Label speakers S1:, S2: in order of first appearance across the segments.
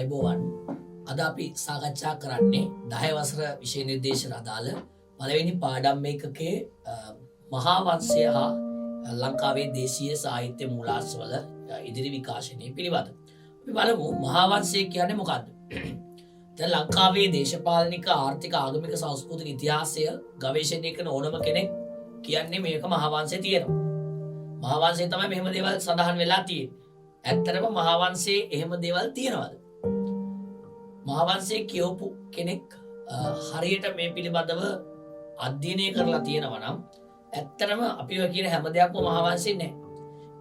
S1: අයිබෝවන් අද අපි සාකච්ඡා කරන්නේ 10 වසර විෂය නිර්දේශන අදාළ පළවෙනි පාඩම් එකකේ මහා වංශය හා ලංකාවේ දේශීය සාහිත්‍ය මූලාශ්‍රවල ඉදිරි විකාශනය පිළිබඳ. අපි බලමු මහා වංශය කියන්නේ මොකක්ද? දැන් ලංකාවේ දේශපාලනික ආර්ථික ආගමික සංස්කෘතික ඉතිහාසය ගවේෂණය කරන ඕනම කෙනෙක් කියන්නේ මේක මහා වංශය තියෙනවා. මහා වංශය තමයි මෙහෙම දේවල් සඳහන් වෙලා තියෙන්නේ. ඇත්තටම මහා වංශයේ එහෙම දේවල් තියෙනවද? මහා වංශයේ කියවපු කෙනෙක් හරියට මේ පිළිබඳව අධ්‍යයනය කරලා තියෙනවා නම් ඇත්තටම අපි ඔය කියන හැම දෙයක්ම මහා වංශේ නැහැ.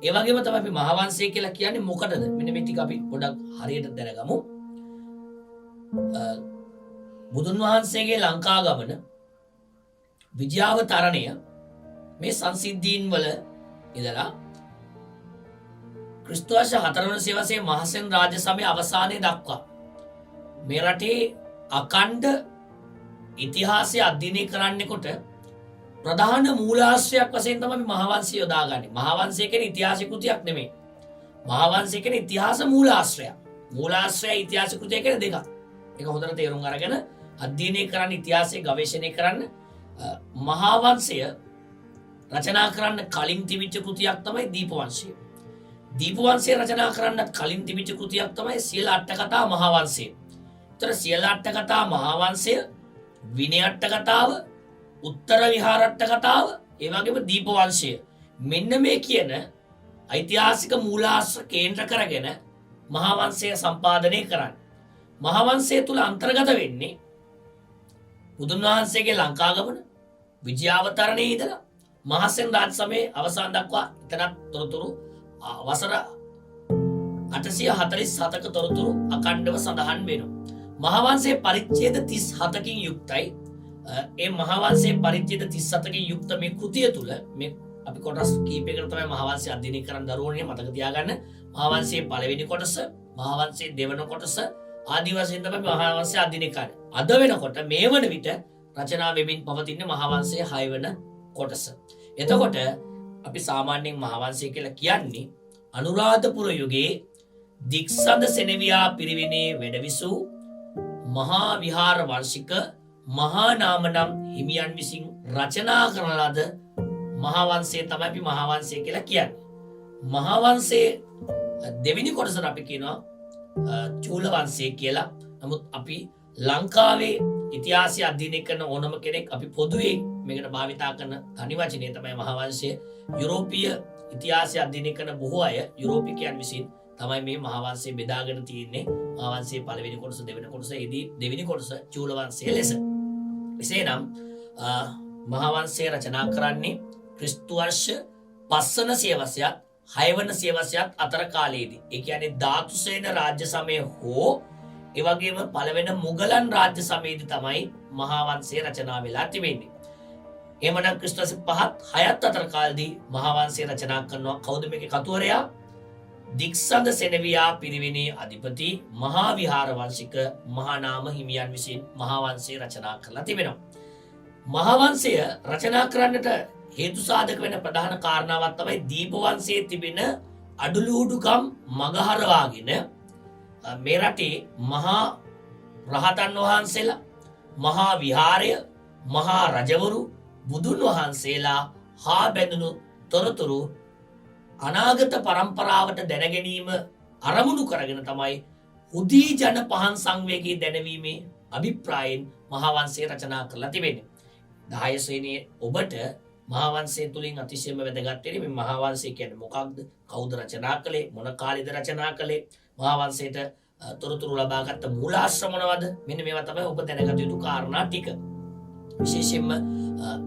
S1: ඒ වගේම තමයි අපි මහා වංශය කියලා කියන්නේ මොකටද? මෙන්න මේ ටික අපි පොඩක් හරියට දැනගමු. බුදුන් වහන්සේගේ ලංකා ගමන විජයාවතරණය මේ සංසිද්ධීන් වල ඉඳලා ක්‍රිස්තු වර්ෂ 4 වන සියවසේ මහසෙන් රාජ්‍ය සමය අවසානයේ දක්වා මේ රටේ අඛණ්ඩ ඉතිහාසය අධ්‍යයනය කරන්නෙකොට ප්‍රධාන මූලාශ්‍රයක් වශයෙන් තමයි මහා වංශය යොදාගන්නේ. මහා වංශය කියන්නේ ඉතිහාස කෘතියක් නෙමෙයි. මහා වංශය කියන්නේ ඉතිහාස මූලාශ්‍රයක්. මූලාශ්‍රය ඉතිහාස කෘතිය කියන්නේ දෙකක්. ඒක හොඳට තේරුම් අරගෙන අධ්‍යයනය කරන්න ඉතිහාසය ගවේෂණය කරන්න මහා වංශය රචනා කරන්න කලින් තිබිච්ච කෘතියක් තමයි දීපවංශය. දීපවංශය රචනා කරන්න කලින් තිබිච්ච කෘතියක් තමයි සියල අට කතා මහා වංශය. ඒතර සියල අට කතා මහා වංශය, විනය අට කතාව, උත්තර විහාර අට කතාව, ඒ වගේම දීපවංශය. මෙන්න මේ කියන ඓතිහාසික මූලාශ්‍ර කේන්ද්‍ර කරගෙන මහා වංශය සම්පාදනය කරන්නේ. මහා වංශය තුල අන්තර්ගත වෙන්නේ බුදුන් වහන්සේගේ ලංකා ගමන විජයාවතරණයේ ඉඳලා මහසෙන් රාජ සමයේ අවසන් දක්වා එතනත් තොරතුරු වසර 847ක තොරතුරු අඛණ්ඩව සඳහන් වෙනවා. මහා වංශයේ පරිච්ඡේද 37කින් යුක්තයි. ඒ මහා වංශයේ පරිච්ඡේද 37කින් යුක්ත මේ කෘතිය තුල මේ අපි කොටස් කීපයකට තමයි මහා වංශය අධ්‍යයනය කරන්න දරුවෝනේ මතක තියාගන්න. මහා වංශයේ පළවෙනි කොටස, මහා වංශයේ දෙවන කොටස ආදී වශයෙන් තමයි මහා වංශය අධ්‍යයනය කරන්නේ. අද වෙනකොට මේ වන විට රචනා වෙමින් පවතින මහා වංශයේ 6 වෙනි කොටස. එතකොට අපි සාමාන්‍යයෙන් මහා වංශය කියලා කියන්නේ අනුරාධපුර යුගයේ දික්සඳ සෙනෙවියා පිරිවෙනේ වැඩවිසූ මහා විහාර වංශික මහා නාම නම් හිමියන් විසින් රචනා කරන ලද මහා වංශය තමයි අපි මහා වංශය කියලා කියන්නේ. මහා වංශයේ දෙවෙනි කොටසට අපි කියනවා චූල වංශය කියලා. නමුත් අපි ලංකාවේ ඉතිහාසය අධ්‍යයනය කරන ඕනම කෙනෙක් අපි පොදුවේ මේකට භාවිතා කරන තනි වචනය තමයි මහා වංශය. යුරෝපීය ඉතිහාසය අධ්‍යයනය කරන බොහෝ අය යුරෝපිකයන් විසින් තමයි මේ මහා වංශය බෙදාගෙන තියෙන්නේ. මහා වංශයේ පළවෙනි කොටස, දෙවෙනි කොටස, එදී දෙවෙනි කොටස චූල වංශය ලෙස. එසේනම් මහා වංශය රචනා කරන්නේ ක්‍රිස්තු වර්ෂ 5 වන සියවසයත් 6 වන සියවසයත් අතර කාලයේදී. ඒ කියන්නේ ධාතුසේන රාජ්‍ය සමය හෝ ඒ වගේම පළවෙනි මුගලන් රාජ්‍ය සමයේදී තමයි මහා වංශය රචනා වෙලා තිබෙන්නේ. එහෙමනම් ක්‍රිස්තු වර්ෂ 5ත් 6ත් අතර කාලෙදී මහා වංශය රචනා කරනවා කවුද මේකේ කතුවරයා? දික්සඳ සෙනෙවියා පිරිවෙනේ අධිපති මහා විහාර වංශික මහා නාම හිමියන් විසින් මහා වංශය රචනා කරලා තිබෙනවා. මහා වංශය රචනා කරන්නට හේතු සාධක වෙන ප්‍රධාන කාරණාවක් තමයි දීප වංශයේ තිබෙන අඩලූඩුකම් මගහරවාගෙන මේ රටේ මහා රහතන් වහන්සේලා, මහා විහාරය, මහා රජවරු, බුදුන් වහන්සේලා හා බැඳුණු තොරතුරු අනාගත පරම්පරාවට දැනගැනීම අරමුණු කරගෙන තමයි හුදී ජන පහන් සංවේගී දැනවීමේ අභිප්‍රායෙන් මහා වංශය රචනා කරලා තිබෙන්නේ. 10 ශ්‍රේණියේ ඔබට මහා වංශය තුලින් අතිශයම වැදගත් වෙන්නේ මේ මහා වංශය කියන්නේ මොකක්ද? කවුද රචනා කළේ? මොන කාලෙද රචනා කළේ? මහා වංශයට තොරතුරු ලබාගත් මූලාශ්‍ර මොනවද? මෙන්න මේවා තමයි ඔබ දැනගත යුතු කාරණා ටික. විශේෂයෙන්ම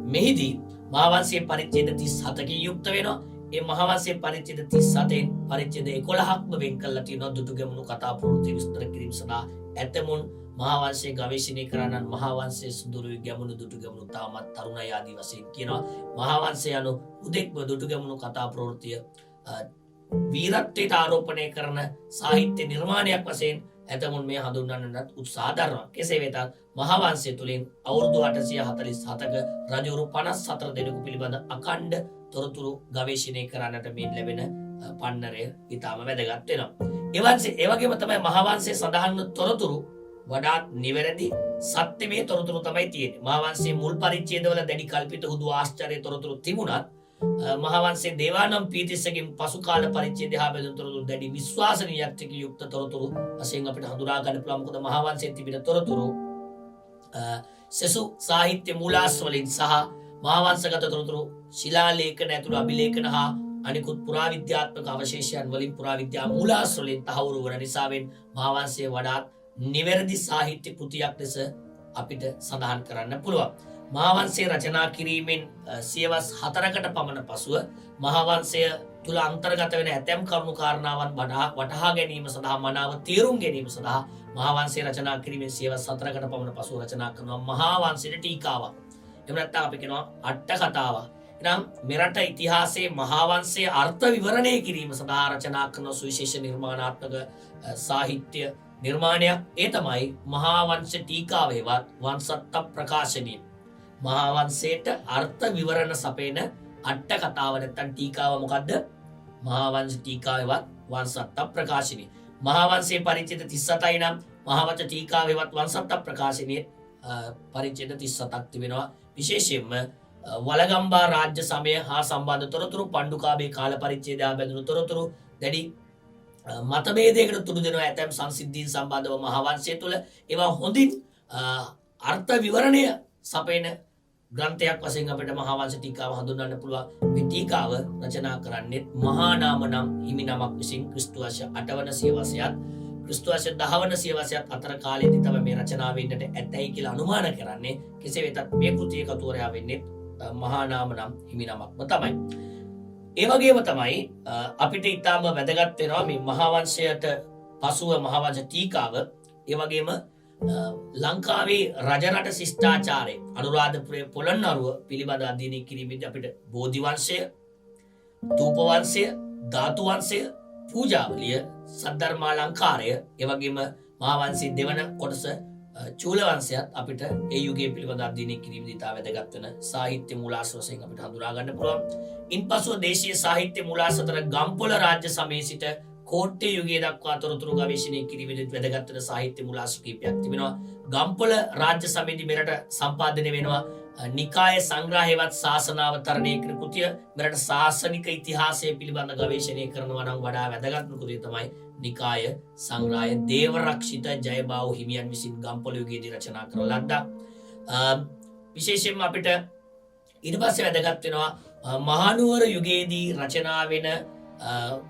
S1: මෙහිදී මහා වංශයේ පරිච්ඡේද 37කින් යුක්ත වෙනවා. ඒ මහා වංශයේ පරිච්ඡේද 37න් පරිච්ඡේද 11ක්ම වෙන් කරලා තියෙනවා දුටුගැමුණු කතා ප්‍රවෘත්ති විස්තර කිරීම සඳහා. ඇතමුන් මහා වංශයේ ගවේෂණය කරන මහා වංශයේ සුදුරුයි ගැමුණු දුටුගැමුණු තාමත් තරුණයි ආදී වශයෙන් කියනවා. මහා වංශය anu උදෙක්ම දුටුගැමුණු කතා ප්‍රවෘත්තිය වීරත්වයට ආරෝපණය කරන සාහිත්‍ය නිර්මාණයක් වශයෙන් ඇතමුන් මේ හඳුන්වන්නට උත්සාහ දරනවා. කෙසේ වෙතත් මහා වංශය තුලින් අවුරුදු 847ක රජවරු 54 දෙනෙකු පිළිබඳ අඛණ්ඩ තොරතුරු ගවේෂණය කරන්නට මේ ලැබෙන පන්නරය ඉතාම වැදගත් වෙනවා. ඒ වගේම තමයි මහාවංශයේ සඳහන් වන තොරතුරු වඩාත් නිවැරදි සත්‍යමය තොරතුරු තමයි තියෙන්නේ. මහාවංශයේ මුල් පරිච්ඡේදවල දැඩි කල්පිත හුදු ආශ්චර්ය තොරතුරු තිබුණත් මහාවංශයේ දේවානම් පීතිස්සගෙන් පසු කාල පරිච්ඡේදය හා බැඳුණු තොරතුරු දැඩි විශ්වාසනීයත්වයක යුක්ත තොරතුරු වශයෙන් අපිට හඳුනා ගන්න පුළුවන්. මොකද මහාවංශයේ තිබෙන තොරතුරු සෙසු සාහිත්‍ය මූලාශ්‍රවලින් සහ මහාවංශගත තොරතුරු ශිලාලේඛන ඇතුළු අභිලේඛන හා අනිකුත් පුරාවිද්‍යාත්මක අවශේෂයන් වලින් පුරාවිද්‍යා මූලාශ්‍රවලින් තහවුරු වන නිසාවෙන් මහාවංශය වඩාත් නිවැරදි සාහිත්‍ය කෘතියක් ලෙස අපිට සඳහන් කරන්න පුළුවන්. මහාවංශය රචනා කිරීමෙන් සියවස් 4කට පමණ පසුව මහාවංශය තුල අන්තර්ගත වෙන ඇතැම් කරුණු කාරණාවන් වටහා ගැනීම සඳහා මනාව තේරුම් ගැනීම සඳහා මහාවංශය රචනා කිරීමෙන් සියවස් 4කට පමණ පසුව රචනා කරනවා මහාවංශයට ටීකාවක්. එහෙම නැත්නම් අපි කියනවා අට කතාවක්. එනම් මෙරට ඉතිහාසයේ මහාවංශයේ අර්ථ විවරණය කිරීම සඳහා රචනා කරන සුවිශේෂ නිර්මාණාත්මක සාහිත්‍ය නිර්මාණයක්. ඒ තමයි මහාවංශ ටීකාව හෙවත් වංශත්ත ප්‍රකාශනය. මහාවංශයට අර්ථ විවරණ සපයන අට කතාව නැත්නම් ටීකාව මොකද්ද? මහාවංශ ටීකාව හෙවත් වංශත්ත ප්‍රකාශනය. මහාවංශයේ පරිච්ඡේද 37යි නම් මහාවංශ ටීකාව හෙවත් වංශත්ත ප්‍රකාශනයේ පරිච්ඡේද 37ක් තිබෙනවා. විශේෂයෙන්ම වලගම්බා රාජ්‍ය සමය හා සම්බන්ධ තොරතුරු, පණ්ඩුකාභය කාල පරිච්ඡේදය හා බැඳුණු තොරතුරු, දැඩි මතභේදයකට තුඩු දෙනවා ඇතැම් සංසිද්ධීන් සම්බන්ධව මහාවංශය තුළ. ඒවා හොඳින් අර්ථ විවරණය සපයන ග්‍රන්ථයක් වශයෙන් අපිට මහාවංශ ටීකාව හඳුන්වන්න පුළුවන්. මේ ටීකාව රචනා කරන්නේ මහා නාම නම් හිමි නමක් විසින් ක්‍රිස්තු වර්ෂ 8 වන සියවසයත් ක්‍රිස්තු වර්ෂ 10 වන සියවසයත් අතර කාලයේදී තමයි මේ රචනාව වෙන්නට ඇතැයි කියලා අනුමාන කරන්නේ. කෙසේ වෙතත් මේ කෘතියේ කතුවරයා වෙන්නේ මහා නාම නම් හිමි නමක්ම තමයි. ඒ වගේම තමයි අපිට ඊටාම වැදගත් වෙනවා මේ මහාවංශයට පසුව මහාවංශ ටීකාව. ඒ වගේම ලංකාවේ රජරට ශිෂ්ටාචාරය අනුරාධපුරයේ පොළොන්නරුව පිළිබඳ අධ්‍යයනය කිරීමේදී අපිට බෝධි වංශය, ථූප වංශය, ධාතු වංශය, පූජාවලිය, සද්ධර්මාලංකාරය, ඒ වගේම මහාවංශයේ දෙවන කොටස චූල වංශයත් අපිට ඒ යුගයේ පිළිබඳ අධ්‍යයනය කිරීමේදී ඉතා වැදගත් වෙන සාහිත්‍ය මූලාශ්‍ර වශයෙන් අපිට හඳුනා ගන්න පුළුවන්. ඉන්පසුව දේශීය සාහිත්‍ය මූලාශ්‍ර අතර ගම්පොළ රාජ්‍ය සමයේ සිට කෝට්ටේ යුගයේ දක්වා තොරතුරු ගවේෂණය කිරීමේදී වැදගත් වෙන සාහිත්‍ය මූලාශ්‍ර කිහිපයක් තිබෙනවා. ගම්පොළ රාජ්‍ය සමයේදී මෙරට සම්පාදනය වෙනවා නිකාය සංග්‍රහයවත් ශාසනාවතරණය කරන කෘතිය. මෙරට ශාසනික ඉතිහාසය පිළිබඳ ගවේෂණය කරනවා නම් වඩා වැදගත්ම කෘතිය තමයි නිකාය සංග්‍රහය. දේවරක්ෂිත ජයබාහු හිමියන් විසින් ගම්පොළ යුගයේදී රචනා කරන ලද්දක්. විශේෂයෙන්ම අපිට ඊට පස්සේ වැදගත් වෙනවා මහනුවර යුගයේදී රචනා වෙන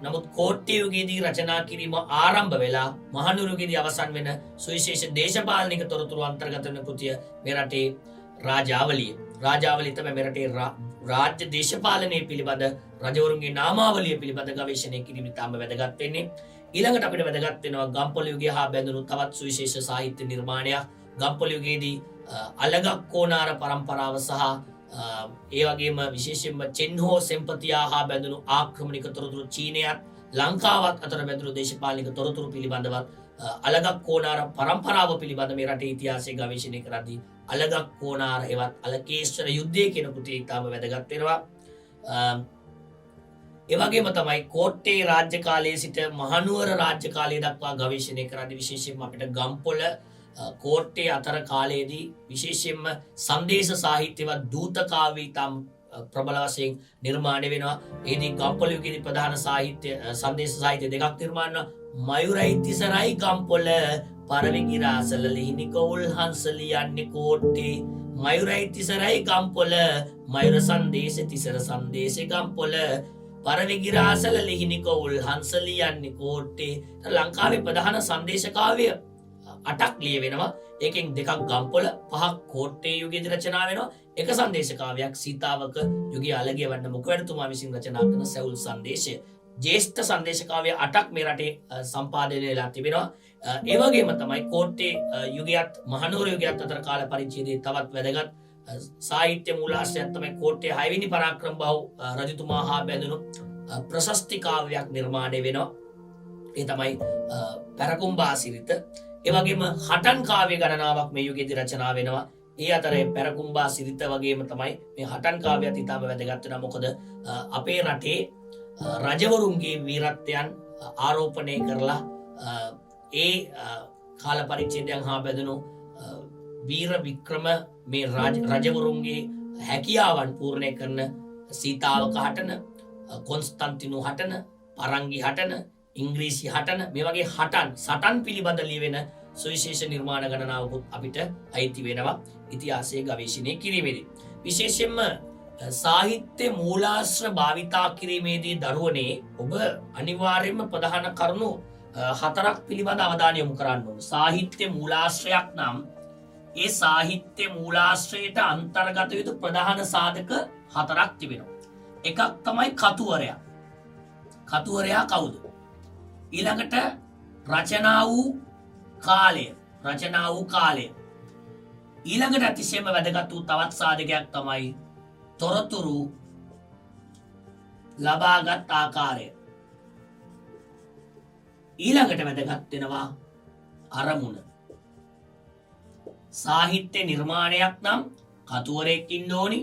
S1: නමුත් කෝට්ටේ යුගයේදී රචනා කිරීම ආරම්භ වෙලා මහනුවර යුගයේදී අවසන් වෙන සුවිශේෂ දේශපාලනික තොරතුරු අන්තර්ගත වෙන කෘතිය මේ රටේ රාජාවලිය. රාජාවලිය තමයි මේ රටේ රාජ්‍ය දේශපාලනය පිළිබඳ රජවරුන්ගේ නාමාවලිය පිළිබඳ ගවේෂණය කිරීම ඉතාම වැදගත් වෙන්නේ. ඊළඟට අපිට වැදගත් වෙනවා ගම්පොළ යුගය හා බැඳුණු තවත් සුවිශේෂ සාහිත්‍ය නිර්මාණයක්. ගම්පොළ යුගයේදී අලගක්කෝනාර පරම්පරාව සහ ඒ වගේම විශේෂයෙන්ම චෙන්හෝ සෙම්පතියා හා බැඳුණු ආක්‍රමණික තොරතුරු චීනයත් ලංකාවත් අතර බැඳුණු දේශපාලනික තොරතුරු පිළිබඳවත් අලගක්කෝනාර පරම්පරාව පිළිබඳ මේ රටේ ඉතිහාසය ගවේෂණය කරද්දී අලගක්කෝනාර හෙවත් අලකේශ්වර යුද්ධය කියන කෘතිය ඉතාම වැදගත් වෙනවා. ඒ වගේම තමයි කෝට්ටේ රාජ්‍ය කාලයේ සිට මහනුවර රාජ්‍ය කාලය දක්වා ගවේෂණය කරද්දී විශේෂයෙන්ම අපිට ගම්පොළ කෝට්ටේ අතර කාලයේදී විශේෂයෙන්ම සංදේශ සාහිත්‍යවත් දූත කාව්‍ය ඉතාම ප්‍රබල වශයෙන් නිර්මාණය වෙනවා. ඒදී ගම්පොළ යුගයේදී ප්‍රධාන සාහිත්‍ය සංදේශ සාහිත්‍ය දෙකක් නිර්මාණය වෙනවා. මයුරයි තිසරයි ගම්පොළ පරවිගිරාසල ලිහිණිකවුල් හංසලි යන්නේ කෝට්ටේ. මයුරයි තිසරයි ගම්පොළ මයුර සංදේශ තිසර සංදේශ ගම්පොළ පරවිගිරාසල ලිහිණිකවුල් හංසලි යන්නේ කෝට්ටේ. ලංකාවේ ප්‍රධාන සංදේශ කාව්‍ය 8ක් ලියවෙනවා. ඒකෙන් 2ක් ගම්පොළ, 5ක් කෝට්ටේ යුගයේදී රචනා වෙනවා. එක සංදේශ කාව්‍යයක් සීතාවක යුගයේ අලගිය වන්න මුඛවැඩතුමා විසින් රචනා කරන සැවුල් සංදේශය. ජේෂ්ඨ සංදේශ කාව්‍ය 8ක් මේ රටේ සම්පාදනය වෙලා තිබෙනවා. ඒ වගේම තමයි කෝට්ටේ යුගයත් මහනුවර යුගයත් අතර කාල පරිච්ඡේදයේ තවත් වැදගත් සාහිත්‍ය මූලාශ්‍රයක් තමයි කෝට්ටේ 6 වෙනි පරාක්‍රම බහු රජතුමා හා බැඳුණු ප්‍රශස්ති කාව්‍යයක් නිර්මාණය වෙනවා. ඒ තමයි පැරකුම්බා සිරිත. ඒ වගේම හටන් කාව්‍ය ගණනාවක් මේ යුගයේදී රචනා වෙනවා. ඒ අතරේ පැරකුම්බා සිරිත වගේම තමයි මේ හටන් කාව්‍යත් ඉතාම වැදගත් වෙනවා. මොකද අපේ රටේ රජවරුන්ගේ වීරත්වයන් ආරෝපණය කරලා ඒ කාල පරිච්ඡේදයන් හා බැඳුණු වීර වික්‍රම මේ රජවරුන්ගේ හැකියාවන් පූර්ණය කරන සීතාවක හටන, කොන්ස්ටන්තිනු හටන, පරංගි හටන, ඉංග්‍රීසි හටන, මේ වගේ සටන් පිළිබඳ ලියවෙන සුවිශේෂ නිර්මාණ ගණනාවකුත් අපිට අයිති වෙනවා ඉතිහාසයේ ගවේෂණය කිරීමේදී. විශේෂයෙන්ම සාහිත්‍ය මූලාශ්‍ර භාවිතා කිරීමේදී දරුවනේ ඔබ අනිවාර්යයෙන්ම ප්‍රධාන කරුණු 4ක් පිළිබඳ අවධානය යොමු කරන්න ඕන. සාහිත්‍ය මූලාශ්‍රයක් නම් ඒ සාහිත්‍ය මූලාශ්‍රයට අන්තර්ගත යුතු ප්‍රධාන සාධක 4ක් තිබෙනවා. එකක් තමයි කතුවරයා. කතුවරයා කවුද? ඊළඟට රචනා වූ කාලය. ඊළඟට අතිශයම වැදගත් වූ තවත් සාධකයක් තමයි තොරතුරු ලබාගත් ආකාරය. ඊළඟට වැදගත් වෙනවා අරමුණ. සාහිත්‍ය නිර්මාණයක් නම් කතුවරයෙක් ඉන්න ඕනි,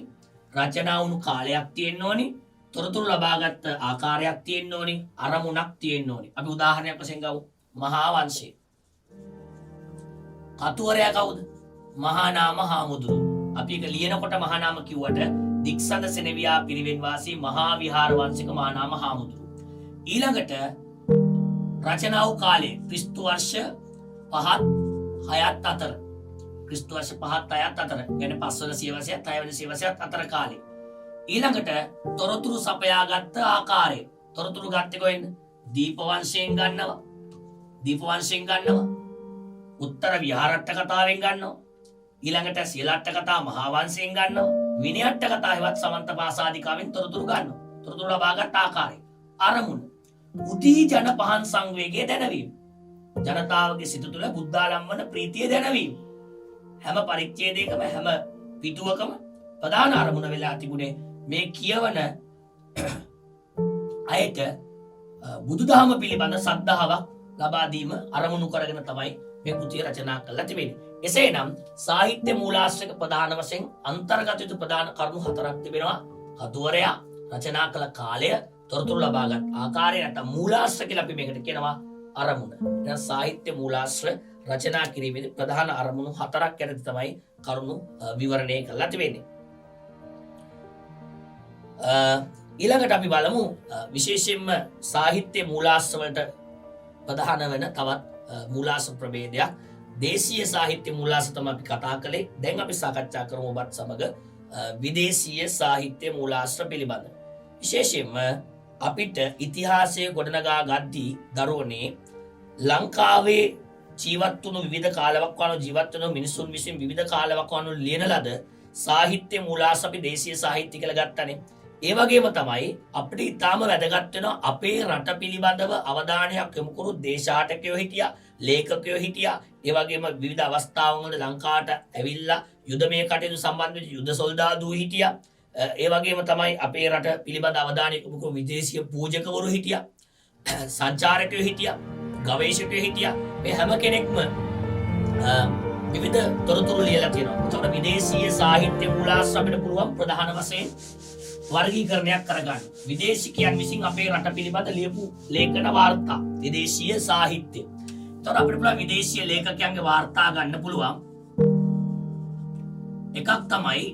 S1: රචනා වුණු කාලයක් තියෙන්න ඕනි, තොරතුරු ලබාගත් ආකාරයක් තියෙන්න ඕනි, අරමුණක් තියෙන්න ඕනි. අපි උදාහරණයක් වශයෙන් ගමු. මහා වංශය. කතුවරයා කවුද? මහා නාම හාමුදුරුවෝ. අපි එක ලියනකොට මහා නාම කිව්වට දික්සඳ සෙනෙවියා පිරිවෙන් වාසී මහා විහාර වංශික මහා නාම හාමුදුරුවෝ. ඊළඟට රචනා වූ කාලය ක්‍රිස්තු වර්ෂ 5-6 අතර. ක්‍රිස්තු වර්ෂ 5-6 අතර. يعني 5 වන සියවසයත් 6 වන සියවසයත් අතර කාලේ. ඊළඟට තොරතුරු සපයාගත් ආකාරය. තොරතුරු ගත්තේ කොහෙන්ද? දීප වංශයෙන් ගන්නවා. උත්තර විහාරට්ට කතාවෙන් ගන්නවා. ඊළඟට සියලට්ට කතා මහා වංශයෙන් ගන්නවා. විනයට්ට කතා හෙවත් සමන්ත පාසාදිකාවෙන් තොරතුරු ගන්නවා. තොරතුරු ලබාගත් ආකාරය. අරමුණ. උදී ජන පහන් සංවේගය දැනවීම. ජනතාවගේ සිත තුළ බුද්ධාලම්වන ප්‍රීතිය දැනවීම. හැම පරිච්ඡේදයකම හැම පිටුවකම ප්‍රධාන අරමුණ වෙලා තිබුණේ මේ කියවන අයට බුදුදහම පිළිබඳ සද්ධාාවක් ලබා දීම අරමුණු කරගෙන තමයි මේ කෘතිය රචනා කරලා තිබෙන්නේ. එසේනම් සාහිත්‍ය මූලාශ්‍රයක ප්‍රධාන වශයෙන් අන්තර්ගත යුතු ප්‍රධාන කරුණු 4ක් තිබෙනවා. කතුවරයා, රචනා කළ කාලය, තොරතුරු ලබාගත් ආකාරය, නැත්නම් මූලාශ්‍ර කියලා අපි මේකට කියනවා අරමුණ. දැන් සාහිත්‍ය මූලාශ්‍ර රචනා කිරීමේදී ප්‍රධාන අරමුණු 4ක් යටතේ තමයි කරුණු විවරණය කරලා තිබෙන්නේ. ඊළඟට අපි බලමු විශේෂයෙන්ම සාහිත්‍ය මූලාශ්‍ර වලට ප්‍රධාන වෙන තවත් මූලාශ්‍ර ප්‍රභේදයක් දේශීය සාහිත්‍ය මූලාශ්‍ර තමයි අපි කතා කළේ. දැන් අපි සාකච්ඡා කරමු ඔබත් සමග විදේශීය සාහිත්‍ය මූලාශ්‍ර පිළිබඳ. විශේෂයෙන්ම අපිට ඉතිහාසය ගොඩනගා ගද්දී දරුවනේ ලංකාවේ ජීවත් වුණු විවිධ කාලවකවානු ජීවත් වුණු මිනිසුන් විසින් විවිධ කාලවකවානු ලියන ලද සාහිත්‍ය මූලාශ්‍ර අපි දේශීය සාහිත්‍ය කියලා ගත්තනේ. ඒ වගේම තමයි අපිට ඊටාම වැදගත් වෙනවා අපේ රට පිළිබඳව අවධානයක් යොමු කරු දේශාටකයෝ හිටියා, ලේඛකයෝ හිටියා. ඒ වගේම විවිධ අවස්ථාවන් වල ලංකාවට ඇවිල්ලා යුදමය කටයුතු සම්බන්ධ වෙච්ච යුද සොල්දාදුවෝ හිටියා. ඒ වගේම තමයි අපේ රට පිළිබඳ අවධානයක් යොමු කරු විදේශීය පූජකවරු හිටියා, සංචාරකයෝ හිටියා, ගවේෂකයෝ හිටියා. මේ හැම කෙනෙක්ම විවිධ තොරතුරු ලියලා තියෙනවා. ඒතකොට විදේශීය සාහිත්‍ය මූලාශ්‍ර අපිට පුළුවන් ප්‍රධාන වශයෙන් වර්ගීකරණයක් කරගන්න. විදේශිකයන් විසින් අපේ රට පිළිබඳ ලියපු ලේඛන වාර්තා, විදේශීය සාහිත්‍ය. ඒතකොට අපිට පුළුවන් විදේශීය ලේඛකයන්ගේ වාර්තා ගන්න පුළුවන්. එකක් තමයි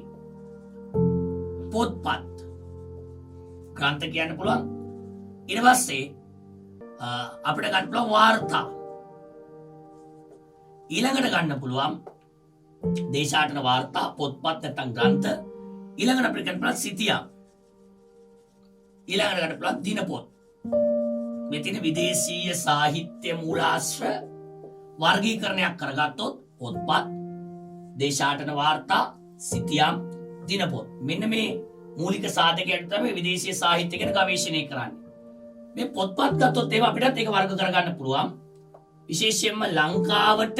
S1: පොත්පත්. ග්‍රන්ථ කියන්න පුළුවන්. ඊට පස්සේ අපිට ගන්න පුළුවන් වාර්තා. ඊළඟට ගන්න පුළුවන් දේශාටන වාර්තා, පොත්පත් නැත්නම් ග්‍රන්ථ. ඊළඟට අපිට ගන්න පුළුවන් සිතියම්. ඊළඟට ගන්න පුළුවන් දිනපොත්. මේ තියෙන විදේශීය සාහිත්‍ය මූලාශ්‍ර වර්ගීකරණයක් කරගත්තොත් පොත්පත්, දේශාටන වාර්තා, සිතියම්, දිනපොත්. මෙන්න මේ මූලික සාධකයන් තමයි විදේශීය සාහිත්‍ය ගැන ගවේෂණය කරන්නේ. මේ පොත්පත් ගත්තොත් ඒවා අපිටත් ඒක වර්ග කරගන්න පුළුවන්. විශේෂයෙන්ම ලංකාවට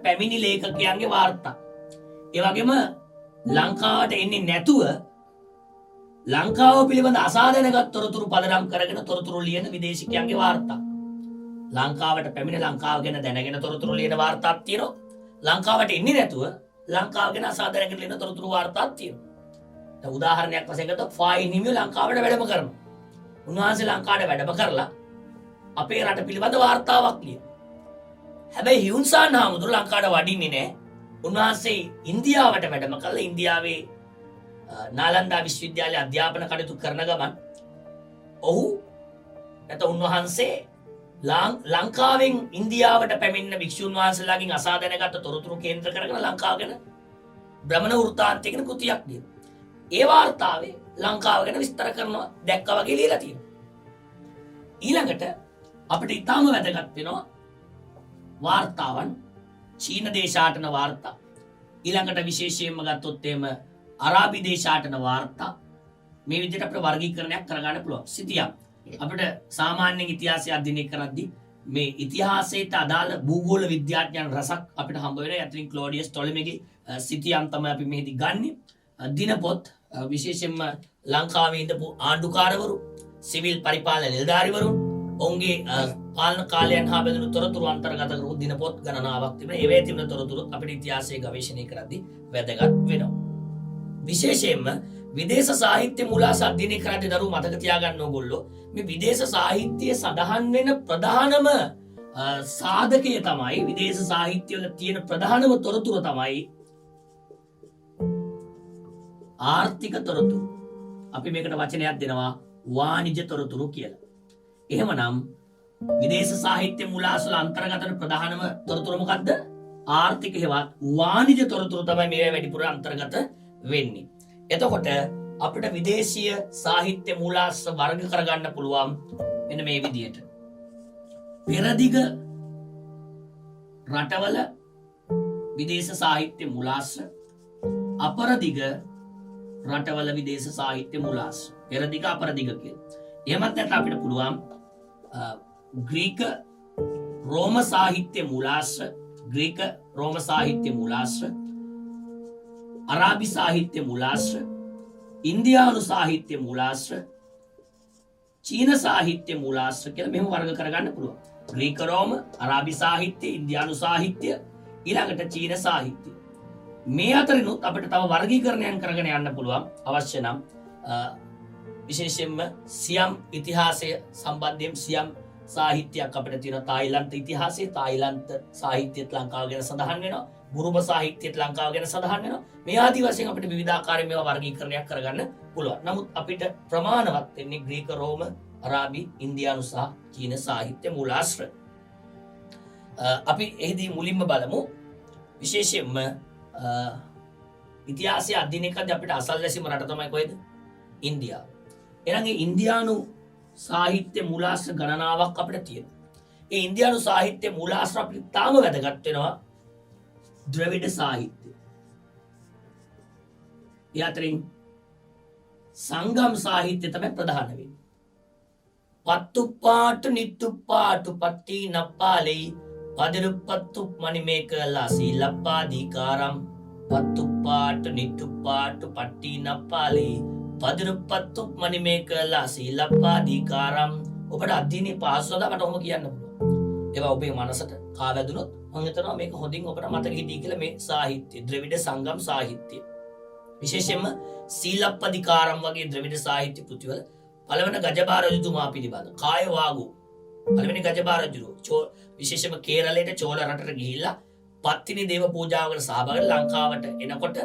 S1: පැමිණි ලේඛකයන්ගේ වාර්තා. ඒ වගේම ලංකාවට එන්නේ නැතුව ලංකාව පිළිබඳ අසාධනගත තොරතුරු පදනම් කරගෙන තොරතුරු ලියන විදේශිකයන්ගේ වාර්තා. ලංකාවට පැමිණ ලංකාව ගැන දැනගෙන තොරතුරු ලියන වාර්තාවක් තියෙනවා. ලංකාවට එන්නේ නැතුව ලංකාව ගැන අසාධනගත ලියන තොරතුරු වාර්තාවක් තියෙනවා. උදාහරණයක් වශයෙන් ගත්තොත් ෆායින් හිමියෝ ලංකාවට වැඩම කරනවා. උන්වහන්සේ ලංකාවට වැඩම කරලා අපේ රට පිළිබඳ වාර්තාවක් ලියනවා. හැබැයි හියුන්සාන් හාමුදුරුවෝ ලංකාවට වඩින්නේ නැහැ. උන්වහන්සේ ඉන්දියාවට වැඩම කරලා ඉන්දියාවේ නාලන්දා විශ්වවිද්‍යාලයේ අධ්‍යාපන කටයුතු කරන ගමන් ඔහු නැත්නම් උන්වහන්සේ ලංකාවෙන් ඉන්දියාවට පැමිණෙන භික්ෂුන් වහන්සේලාගෙන් අසා දැනගත් තොරතුරු කේන්ද්‍ර කරගෙන ලංකාව ගැන භ්‍රමණ වෘත්තාන්තය කියන කෘතියක් ලියනවා. ඒ වාර්තාවේ ලංකාව ගැන විස්තර කරනවා දැක්කා වගේ ලියලා තියෙනවා. ඊළඟට අපිට ඊටාම වැදගත් වෙනවා වාර්තාවන් චීන දේශාටන වාර්තා. ඊළඟට විශේෂයෙන්ම ගත්තොත් එහෙම අරාබි දේශාටන වාර්තා. මේ විදිහට අපිට වර්ගීකරණයක් කරගන්න පුළුවන්. සිතියක් අපිට සාමාන්‍යයෙන් ඉතිහාසය අධ්‍යයනය කරද්දී මේ ඉතිහාසයට අදාළ භූගෝල විද්‍යාඥයන් රසක් අපිට හම්බ වෙනවා. යතින් ක්ලෝඩියස් ටොලෙමිගේ සිතියම් තමයි අපි මෙහිදී ගන්නෙ. දිනපොත් විශේෂයෙන්ම ලංකාවේ ඉඳපු ආණ්ඩුකාරවරු, සිවිල් පරිපාලන නිලධාරීවරු, ඔවුන්ගේ පාලන කාලයන් හා බැඳුණු තොරතුරු අන්තර්ගත කරු දිනපොත් ගණනාවක් තිබෙනවා. ඒවැය තිබෙන තොරතුරු අපිට ඉතිහාසයේ ගවේෂණය කරද්දී වැදගත් වෙනවා. විශේෂයෙන්ම විදේශ සාහිත්‍ය මූලාශ්‍ර අධ්‍යයනය කරද්දී දරුවෝ මතක තියාගන්න ඕගොල්ලෝ මේ විදේශ සාහිත්‍යයේ සඳහන් වෙන ප්‍රධානම සාධකය තමයි විදේශ සාහිත්‍ය වල තියෙන ප්‍රධානම තොරතුර තමයි ආර්ථික තොරතුරු. අපි මේකට වචනයක් දෙනවා වාණිජ්‍ය තොරතුරු කියලා. එහෙමනම් විදේශ සාහිත්‍ය මූලාශ්‍ර අන්තර්ගත වන ප්‍රධානම තොරතුර මොකද්ද? ආර්ථික හේවත් වාණිජ්‍ය තොරතුරු තමයි මේවා වැඩිපුර අන්තර්ගත වෙන්නේ. එතකොට අපිට විදේශීය සාහිත්‍ය මූලාශ්‍ර වර්ග කරගන්න පුළුවන් මෙන්න මේ විදිහට. පෙරදිග රටවල විදේශ සාහිත්‍ය මූලාශ්‍ර, අපරදිග රටවල විදේශ සාහිත්‍ය මූලාශ්‍ර. පෙරදිග අපරදිග කියලා. එහෙමත් නැත්නම් අපිට පුළුවන් ග්‍රීක රෝම සාහිත්‍ය මූලාශ්‍ර, ග්‍රීක රෝම සාහිත්‍ය මූලාශ්‍ර, අරාබි සාහිත්‍ය මූලාශ්‍ර, ඉන්දියානු සාහිත්‍ය මූලාශ්‍ර, චීන සාහිත්‍ය මූලාශ්‍ර කියලා මෙහෙම වර්ග කරගන්න පුළුවන්. ග්‍රීක රෝම, අරාබි සාහිත්‍ය, ඉන්දියානු සාහිත්‍ය, ඊළඟට චීන සාහිත්‍ය. මේ අතරිනුත් අපිට තව වර්ගීකරණයන් කරගෙන යන්න පුළුවන් අවශ්‍ය නම් විශේෂයෙන්ම සියම් ඉතිහාසය සම්බන්ධයෙන් සියම් සාහිත්‍යයක් අපිට තියෙනවා. තායිලන්ත ඉතිහාසය, තායිලන්ත සාහිත්‍යයත් ලංකාව ගැන සඳහන් වෙනවා. බුරුම සාහිත්‍යයත් ලංකාව ගැන සඳහන් වෙනවා. මේ ආදී වශයෙන් අපිට විවිධාකාරයෙන් මේවා වර්ගීකරණයක් කරගන්න පුළුවන්. නමුත් අපිට ප්‍රමාණවත් වෙන්නේ ග්‍රීක රෝම, අරාබි, ඉන්දියානු සහ චීන සාහිත්‍ය මූලාශ්‍ර. අපි එහිදී මුලින්ම බලමු විශේෂයෙන්ම ඉතිහාසය අධ්‍යයනය කරද්දී අපිට අසල්වැසිම රට තමයි කොහෙද? ඉන්දියාව. එහෙනම් ඒ ඉන්දියානු සාහිත්‍ය මූලාශ්‍ර ගණනාවක් අපිට තියෙනවා. ඒ ඉන්දියානු සාහිත්‍ය මූලාශ්‍ර අපිට තාම වැදගත් වෙනවා ද්‍රවිඩ සාහිත්‍ය. ඒ අතරින් සංගම් සාහිත්‍ය තමයි ප්‍රධාන වෙන්නේ. පත්තුපාට නිත්තුපාට පට්ටි නප්පාලේ පදිරුපත්තු මණිමේකලා සීලප්පාදීකාරම්. පත්තුපාට නිත්තුපාට පට්ටි නප්පාලේ පදිරුපත්තු මණිමේකලා සීලප්පාදීකාරම්. ඔබට අධ්‍යයනයේ පහසුවද මට ඔහොම කියන්න පුළුවන්. ඒවා ඔබේ මනසට කාවැදුනොත් මම හිතනවා මේක හොඳින් ඔබට මතක හිටියි කියලා. මේ සාහිත්‍ය ද්‍රවිඩ සංගම් සාහිත්‍ය විශේෂයෙන්ම සීලප්පදිකාරම් වගේ ද්‍රවිඩ සාහිත්‍ය කෘතිවල පළවෙනි ගජබා රජතුමා පිළිබඳ කායවාගු පළවෙනි ගජබා රජු විශේෂයෙන්ම කේරළයට චෝල රටට ගිහිල්ලා පත්තිනි දේව පූජාවකට සහභාගී ලංකාවට එනකොට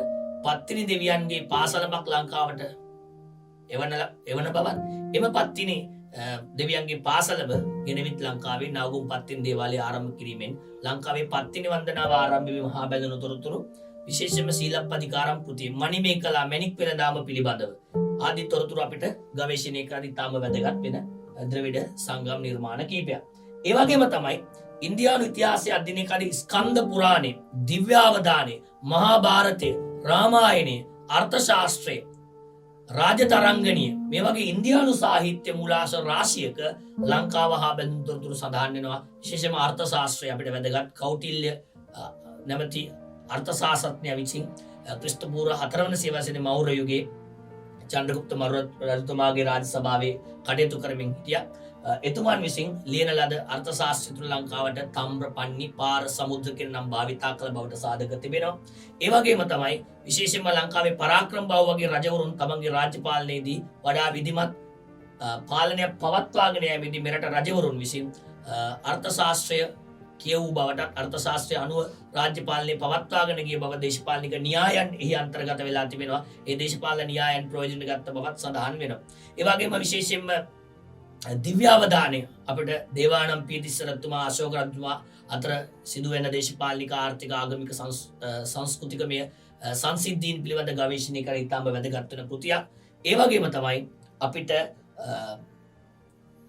S1: පත්තිනි දෙවියන්ගේ පාසලමක් ලංකාවට එවන බවත් එම පත්තිනි දෙවියන්ගේ පාසලම ගෙනවිත් ලංකාවේ නවගුම් පත්තිනි දේවාලය ආරම්භ කිරීමෙන් ලංකාවේ පත්තිනි වන්දනාව ආරම්භ වීම හා බැඳුණු තොරතුරු විශේෂයෙන්ම සීලප්පදිකාරම් කෘතිය මණිමේකලා මැණික් වෙළඳාම පිළිබඳව ආදී තොරතුරු අපිට ගවේෂණය කරද්දී තාම වැදගත් වෙන ද්‍රවිඩ සංගම් නිර්මාණ කීපයක්. ඒ වගේම තමයි ඉන්දියානු ඉතිහාසය අධ්‍යයනය කරද්දී ස්කන්ධ පුරාණේ, දිව්‍යාවදානේ, මහාභාරතය, රාමායනය, අර්ථශාස්ත්‍රය, රාජතරංගනිය මේ වගේ ඉන්දියානු සාහිත්‍ය මූලාශ්‍ර රාශියක ලංකාව හා බැඳුණු තොරතුරු සඳහන් වෙනවා. විශේෂයෙන්ම අර්ථශාස්ත්‍රය අපිට වැදගත්. කෞටිල්‍ය නැමැති අර්ථශාස්ත්‍රඥයා විසින් ක්‍රිස්තු පූර්ව 4 වන සියවසේ මෞර්ය යුගයේ චන්ද්‍රගුප්ත මෞර්ය රජතුමාගේ රාජ සභාවේ කටයුතු කරමින් හිටියා. එතුමන් විසින් ලියන ලද අර්ථශාස්ත්‍ර තුළ ලංකාවට තම්බ්‍ර පන්නි පාර සමුද්‍ර කියන නම් භාවිතා කළ බවට සාධක තිබෙනවා. ඒ වගේම තමයි විශේෂයෙන්ම ලංකාවේ පරාක්‍රම බව වගේ රජවරුන් තමන්ගේ රාජ්‍ය පාලනයේදී වඩා විධිමත් පාලනයක් පවත්වාගෙන යෑමේදී මෙරට රජවරුන් විසින් අර්ථශාස්ත්‍රය කියවූ බවට අර්ථශාස්ත්‍රය අනුව රාජ්‍ය පාලනය පවත්වාගෙන ගිය බව දේශපාලනික න්‍යායන් එහි අන්තර්ගත වෙලා තිබෙනවා. ඒ දේශපාලන න්‍යායන් ප්‍රයෝජන ගත්ත බවත් සඳහන් වෙනවා. ඒ වගේම විශේෂයෙන්ම දිව්‍යාවධානය අපිට දේවානම් පීතිස්සරතුමා අශෝක රජතුමා අතර සිදුවෙන දේශපාලනික ආර්ථික ආගමික සංස්කෘතිකමය සංසිද්ධීන් පිළිබඳ ගවේෂණය කර ඉතාම වැදගත් වෙන කෘතියක්. ඒ වගේම තමයි අපිට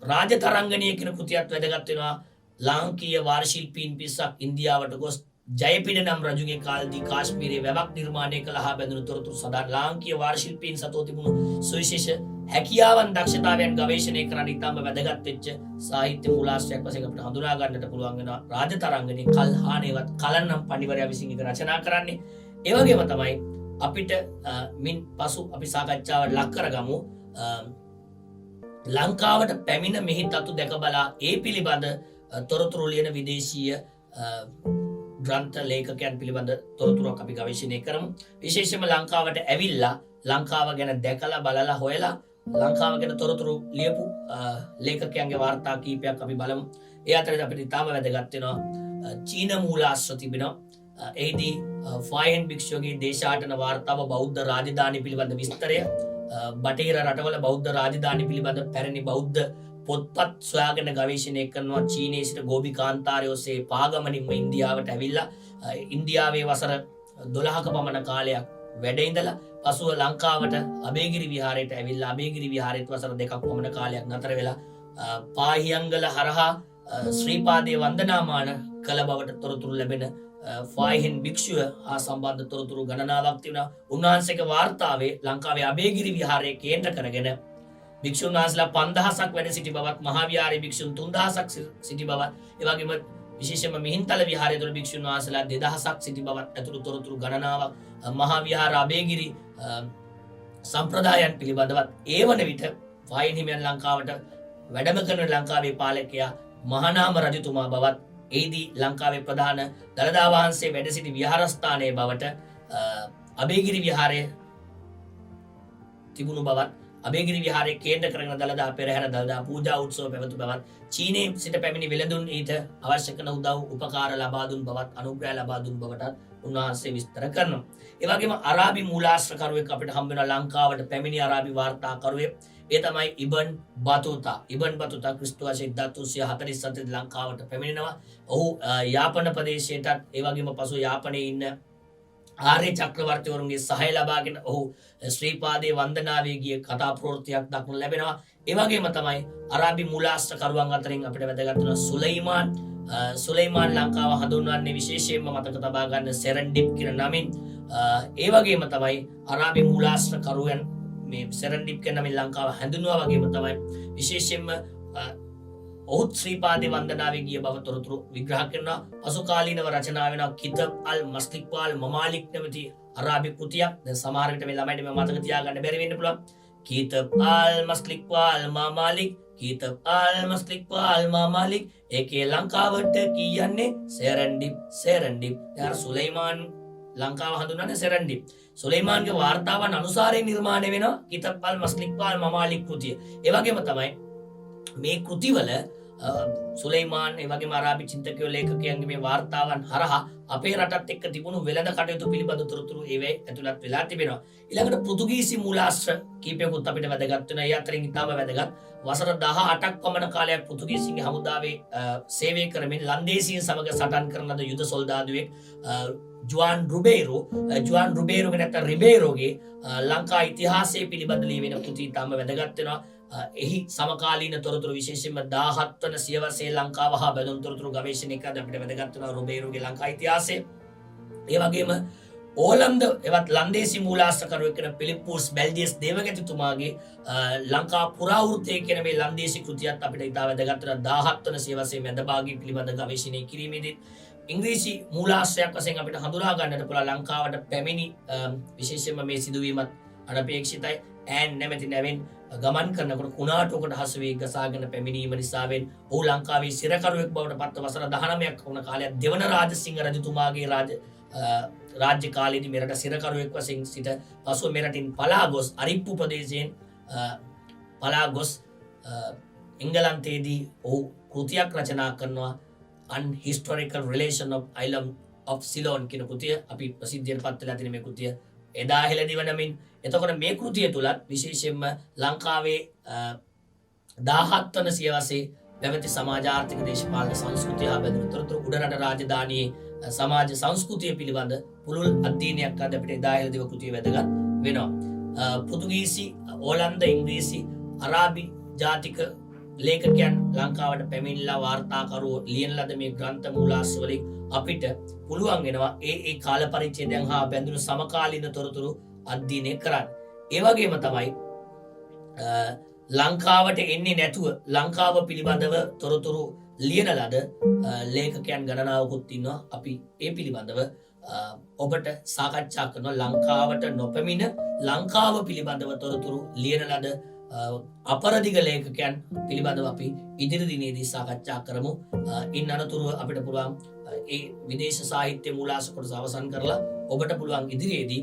S1: රාජතරංගනය කියන කෘතියක් වැදගත් වෙනවා. ලාංකීය වාරශිල්පීන් පිරිසක් ඉන්දියාවට ගොස් ජයපිඩ නම් රජුගේ කාලදී කාශ්මීරයේ වැවක් නිර්මාණය කළ හා බැඳුණු තොරතුරු සඳහන් ලාංකීය වාරශිල්පීන් සතෝ තිබුණු සුවිශේෂ හැකියාවන් දක්ෂතාවයන් ගවේෂණය කරන්න ඉතාම වැදගත් වෙච්ච සාහිත්‍ය මූලාශ්‍රයක් වශයෙන් අපිට හඳුනා ගන්නට පුළුවන් වෙනවා රාජතරංගනේ කල්හානේවත් කලන්නම් පඬිවරයා විසින් ඒක රචනා කරන්නේ. ඒ වගේම තමයි අපිට මින් පසු අපි සාකච්ඡාවට ලක් කරගමු ලංකාවට පැමිණ මෙහි තතු දැක බලා ඒ පිළිබඳ තොරතුරු ලියන විදේශීය ග්‍රන්ථ ලේඛකයන් පිළිබඳ තොරතුරක් අපි ගවේෂණය කරමු. විශේෂයෙන්ම ලංකාවට ඇවිල්ලා ලංකාව ගැන දැකලා බලලා හොයලා ලංකාව ගැන තොරතුරු ලියපු ලේඛකයන්ගේ වාර්තා කීපයක් අපි බලමු. ඒ අතරේ අපිට ඉතාම වැදගත් වෙනවා චීන මූලාශ්‍ර තිබෙනවා. එහිදී ෆායන් භික්ෂුවගේ දේශාටන වාර්තාව බෞද්ධ රාජධානි පිළිබඳ විස්තරය, බටහිර රටවල බෞද්ධ රාජධානි පිළිබඳ පැරණි බෞද්ධ පොත්පත් සොයාගෙන ගවේෂණය කරනවා. චීනයේ සිට ගෝබි කාන්තාරය ඔස්සේ පාගමනින්ම ඉන්දියාවට ඇවිල්ලා ඉන්දියාවේ වසර 12ක පමණ කාලයක් වැඩ ඉඳලා පසුව ලංකාවට අබේගිරි විහාරයට ඇවිල්ලා අබේගිරි විහාරයේත් වසර 2ක් පමණ කාලයක් නතර වෙලා පාහියංගල හරහා ශ්‍රීපාදයේ වන්දනාමාන කළ බවට තොරතුරු ලැබෙන ෆායිහෙන් භික්ෂුව හා සම්බන්ධ තොරතුරු ගණනාවක් තිබෙනවා. උන්වහන්සේගේ වාර්තාවේ ලංකාවේ අබේගිරි විහාරය කේන්ද්‍ර කරගෙන භික්ෂුන් වහන්සේලා 5000ක් වැඩ සිටි බවත්, මහා විහාරයේ භික්ෂුන් 3000ක් සිටි බවත්, ඒ වගේම විශේෂයෙන්ම මිහින්තල විහාරය තුළ භික්ෂුන් වහන්සේලා 2000ක් සිටි බවත් ඇතුළු තොරතුරු ගණනාවක් මහා විහාර අබේගිරි සම්ප්‍රදායන් පිළිබඳවත් ඒ වන විට ෆායින් හිමියන් ලංකාවට වැඩම කරන ලංකාවේ පාලකයා මහානාම රජතුමා බවත්, එහිදී ලංකාවේ ප්‍රධාන දළදා වහන්සේ වැඩ සිටි විහාරස්ථානයේ බවට අබේගිරි විහාරය තිබුණු බවත්, අබේගිරි විහාරයේ කේන්ද්‍ර කරගෙන දළදා පෙරහැර දළදා පූජා උත්සව පැවතු බවත්, චීනයේ සිට පැමිණි වෙළඳුන් ඊට අවශ්‍ය කරන උදව් උපකාර ලබා දුන් බවත්, අනුග්‍රහ ලබා දුන් බවටත් උන්වහන්සේ විස්තර කරනවා. ඒ වගේම අරාබි මූලාශ්‍රකරුවෙක් අපිට හම්බ වෙනවා ලංකාවට පැමිණි අරාබි වාර්තාකරුවෙක්. ඒ තමයි ඉබන් බතුතා. ඉබන් බතුතා ක්‍රිස්තු වර්ෂ 1347 ලංකාවට පැමිණෙනවා. ඔහු යාපන ප්‍රදේශයටත් ඒ වගේම පසු යාපනයේ ඉන්න ආර්ය චක්‍රවර්තිවරුන්ගේ සහාය ලබාගෙන ඔහු ශ්‍රීපාදයේ වන්දනාවේ ගිය කතා ප්‍රවෘත්තියක් දක්වනු ලැබෙනවා. ඒ වගේම තමයි අරාබි මූලාශ්‍රකරුවන් අතරින් අපිට වැදගත් වෙන සුලයිමාන් ලංකාව හඳුන්වන්නේ විශේෂයෙන්ම මතක තබා ගන්න සෙරන්ඩිප් කියන නමින්. ඒ වගේම තමයි අරාබි මූලාශ්‍රකරුවන් මේ සෙරන්ඩිප් කියන නමින් ලංකාව හඳුන්වනවා වගේම තමයි විශේෂයෙන්ම ඔහුත් ශ්‍රීපාදයේ වන්දනාවේ ගිය බව තොරතුරු විග්‍රහ කරනවා. පසු කාලීනව රචනා වෙනවා කිතබ් අල් මස්ලික්වාල් මමාලික් නැමැති අරාබි කෘතියක්. දැන් සමහර විට මේ ළමයින්ට මේ මතක තියාගන්න බැරි වෙන්න පුළුවන්. කිතබ් අල් මස්ලික්වාල් මමාලික්, කිතබ් අල් මස්ලික්වාල් මමාලික්, ඒකේ ලංකාවට කියන්නේ සෙරන්ඩිප්. දැන් සුලයිමාන් ලංකාව හඳුන්වන්නේ සෙරන්ඩිප්. සුලයිමාන්ගේ වාර්තාවන් අනුසාරයෙන් නිර්මාණය වෙනවා කිතබ් අල් මස්ලික්වාල් මමාලික් කෘතිය. ඒ වගේම තමයි මේ කෘතිවල සුලයිමාන් ඒ වගේම අරාබි චින්තකයෝ ලේඛකයන්ගේ මේ වාර්තාවන් හරහා අපේ රටත් එක්ක තිබුණු වෙළඳ කටයුතු පිළිබඳ තොරතුරු ඒවේ ඇතුළත් වෙලා තිබෙනවා. ඊළඟට පෘතුගීසි මූලාශ්‍ර කීපයකුත් අපිට වැදගත් වෙනවා. ඒ අතරින් ඉතාම වැදගත් වසර 18ක් පමණ කාලයක් පෘතුගීසින්ගේ හමුදාවේ සේවය කරමින් ලන්දේසීන් සමග සටන් කරන ලද යුද සොල්දාදුවෙක් ජුවාන් රුබේරෝගේ නැත්නම් රිබේරෝගේ ලංකා ඉතිහාසය පිළිබඳ ලියවෙන කෘති ඉතාම වැදගත් වෙනවා. එහි සමකාලීන තොරතුරු විශේෂයෙන්ම 17 වන සියවසේ ලංකාව හා බැඳුණු තොරතුරු ගවේෂණය කරද්දී අපිට වැදගත් වෙනවා රුබේරුගේ ලංකා ඉතිහාසය. ඒ වගේම ඕලන්ද එවත් ලන්දේසි මූලාශ්‍රකරුවෙක් වෙන පිලිප්පූස් බැල්දියස් දේවගතිතුමාගේ ලංකා පුරාවෘත්තය කියන මේ ලන්දේසි කෘතියත් අපිට ඉතා වැදගත් වෙනවා 17 වන සියවසේ මැද භාගයේ පිළිබඳ ගවේෂණය කිරීමේදී. ඉංග්‍රීසි මූලාශ්‍රයක් වශයෙන් අපිට හඳුනා ගන්නට පුළුවන් ලංකාවට පැමිණි විශේෂයෙන්ම මේ සිදුවීමත් අනපේක්ෂිතයි ඈන් නැමැති නැවෙන් ගමන් කරනකොට කුණාටුවකට හසු වී ගසාගෙන පැමිණීම නිසාවෙන් ඔහු ලංකාවේ සිරකරුවෙක් බවට පත්ව වසර 19ක් වුණ කාලයක් දෙවන රාජසිංහ රජතුමාගේ රාජ්‍ය කාලයේදී මෙරට සිරකරුවෙක් වශයෙන් සිට පසුව මෙරටින් පලා ගොස් අරිප්පු ප්‍රදේශයෙන් පලා ගොස් එංගලන්තයේදී ඔහු කෘතියක් රචනා කරනවා Unhistorical Relation of Island of Ceylon කියන කෘතිය. අපි ප්‍රසිද්ධියට පත් වෙලා තියෙන මේ කෘතිය එදා හෙළදිව නමින්. එතකොට මේ කෘතිය තුලත් විශේෂයෙන්ම ලංකාවේ 17 වන සියවසේ පැවති සමාජ ආර්ථික දේශපාලන සංස්කෘතිය හා බැඳුණු තොරතුරු උඩරට රාජධානියේ සමාජ සංස්කෘතිය පිළිබඳ පුළුල් අධ්‍යයනයක් අද අපිට එදා හෙළදිව කෘතිය වැදගත් වෙනවා. පෘතුගීසි, ඕලන්ද, ඉංග්‍රීසි, අරාබි ජාතික ලේඛකයන් ලංකාවට පැමිණිලා වාර්තාකරුවෝ ලියන ලද මේ ග්‍රන්ථ මූලාශ්‍ර වලින් අපිට පුළුවන් වෙනවා ඒ කාල පරිච්ඡේදයන් හා බැඳුණු සමකාලීන තොරතුරු අධ්‍යයනය කරන්න. ඒ වගේම තමයි ලංකාවට එන්නේ නැතුව ලංකාව පිළිබඳව තොරතුරු ලියන ලද ලේඛකයන් ගණනාවකුත් ඉන්නවා. අපි ඒ පිළිබඳව ඔබට සාකච්ඡා කරනවා. ලංකාවට නොපැමිණ ලංකාව පිළිබඳව තොරතුරු ලියන ලද අපරදිග ලේඛකයන් පිළිබඳව අපි ඉදිරි දිනේදී සාකච්ඡා කරමු. ඉන් අනතුරුව අපිට පුළුවන් ඒ විදේශ සාහිත්‍ය මූලාශ්‍ර කොටස අවසන් කරලා ඔබට පුළුවන් ඉදිරියේදී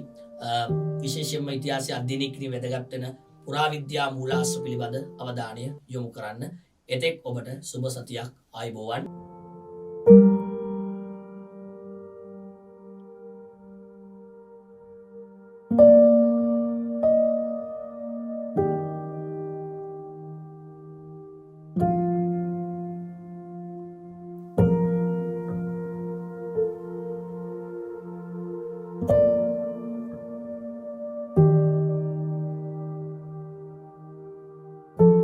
S1: විශේෂයෙන්ම ඉතිහාසය අධ්‍යයනය කිරීම වැදගත් වෙන පුරාවිද්‍යා මූලාශ්‍ර පිළිබඳ අවධානය යොමු කරන්න. එතෙක් ඔබට සුබ සතියක්. ආයුබෝවන්.